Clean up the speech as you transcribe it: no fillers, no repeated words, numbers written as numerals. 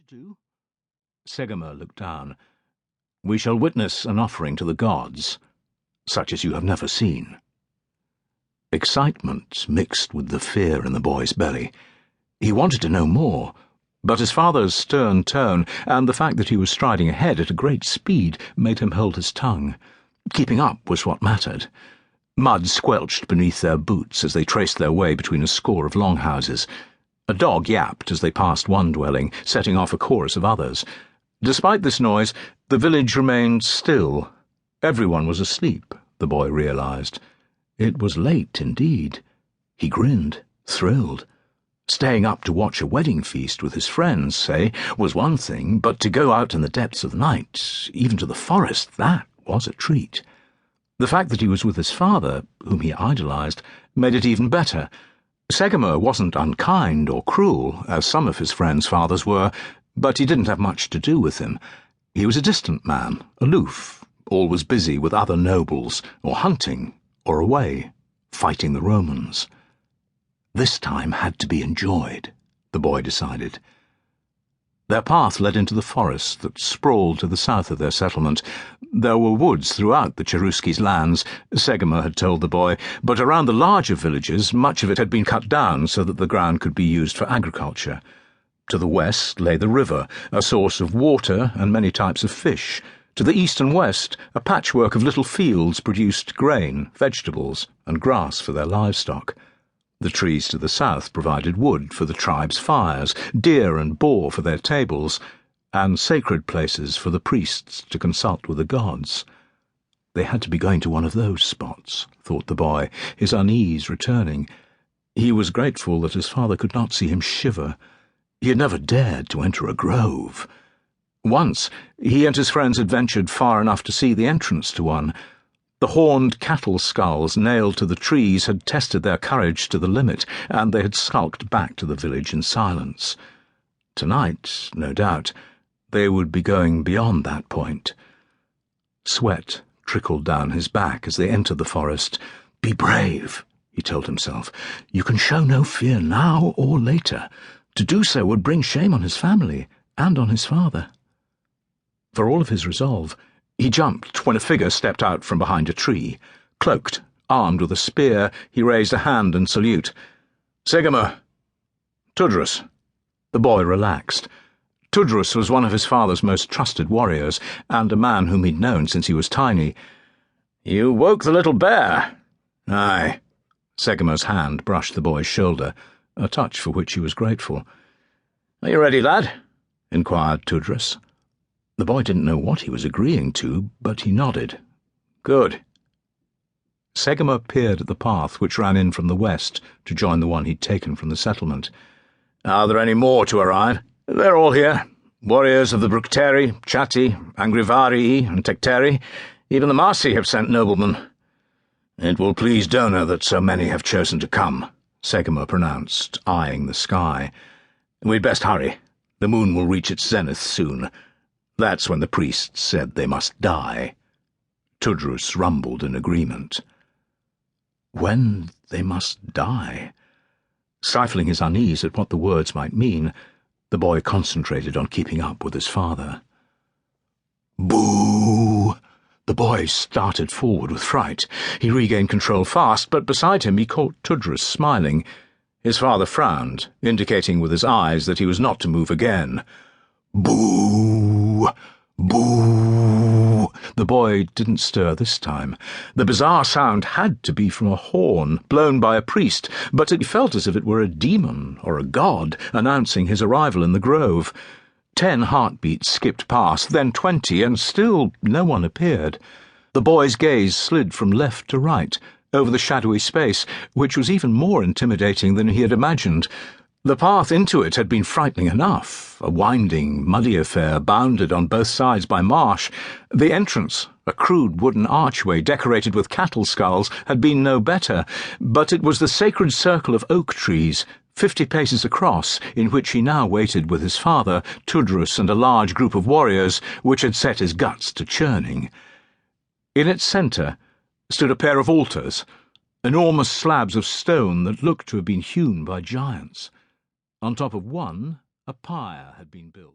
do?" Segamer looked down. "We shall witness an offering to the gods, such as you have never seen." Excitement mixed with the fear in the boy's belly. He wanted to know more, but his father's stern tone and the fact that he was striding ahead at a great speed made him hold his tongue. Keeping up was what mattered. Mud squelched beneath their boots as they traced their way between a score of longhouses. A dog yapped as they passed one dwelling, setting off a chorus of others. Despite this noise, the village remained still. Everyone was asleep, the boy realized. It was late indeed. He grinned, thrilled. Staying up to watch a wedding feast with his friends, say, was one thing, but to go out in the depths of the night, even to the forest, that was a treat. The fact that he was with his father, whom he idolized, made it even better. Segamer wasn't unkind or cruel, as some of his friends' fathers were, but he didn't have much to do with him. He was a distant man, aloof, always busy with other nobles, or hunting, or away, fighting the Romans. This time had to be enjoyed, the boy decided. Their path led into the forest that sprawled to the south of their settlement. There were woods throughout the Cherusci's lands, Segamer had told the boy, but around the larger villages much of it had been cut down so that the ground could be used for agriculture. To the west lay the river, a source of water and many types of fish. To the east and west, a patchwork of little fields produced grain, vegetables, and grass for their livestock. The trees to the south provided wood for the tribe's fires, deer and boar for their tables, and sacred places for the priests to consult with the gods. They had to be going to one of those spots, thought the boy, his unease returning. He was grateful that his father could not see him shiver. He had never dared to enter a grove. Once, he and his friends had ventured far enough to see the entrance to one. The horned cattle skulls nailed to the trees had tested their courage to the limit, and they had skulked back to the village in silence. Tonight, no doubt, they would be going beyond that point. Sweat trickled down his back as they entered the forest. "Be brave," he told himself. "You can show no fear now or later. To do so would bring shame on his family and on his father." For all of his resolve, he jumped when a figure stepped out from behind a tree. Cloaked, armed with a spear, he raised a hand in salute. "Segamer! Tullus!" The boy relaxed. Tullus was one of his father's most trusted warriors, and a man whom he'd known since he was tiny. "You woke the little bear." "Aye." Segamer's hand brushed the boy's shoulder, a touch for which he was grateful. "Are you ready, lad?" inquired Tullus. The boy didn't know what he was agreeing to, but he nodded. "Good." Segamer peered at the path which ran in from the west to join the one he'd taken from the settlement. "Are there any more to arrive?" "They're all here. Warriors of the Bructeri, Chatti, Angrivarii, and Tecteri. Even the Marsi have sent noblemen." "It will please Dona that so many have chosen to come," Segamer pronounced, eyeing the sky. "We'd best hurry. The moon will reach its zenith soon. That's when the priests said they must die." Tullus rumbled in agreement. When they must die? Stifling his unease at what the words might mean, the boy concentrated on keeping up with his father. "Boo!" The boy started forward with fright. He regained control fast, but beside him he caught Tullus smiling. His father frowned, indicating with his eyes that he was not to move again. "Boo! Boo!" The boy didn't stir this time. The bizarre sound had to be from a horn blown by a priest, but it felt as if it were a demon or a god announcing his arrival in the grove. 10 heartbeats skipped past, then 20, and still no one appeared. The boy's gaze slid from left to right, over the shadowy space, which was even more intimidating than he had imagined. The path into it had been frightening enough, a winding, muddy affair bounded on both sides by marsh. The entrance, a crude wooden archway decorated with cattle skulls, had been no better, but it was the sacred circle of oak trees, 50 paces across, in which he now waited with his father, Tullus, and a large group of warriors, which had set his guts to churning. In its centre stood a pair of altars, enormous slabs of stone that looked to have been hewn by giants. On top of one, a pyre had been built.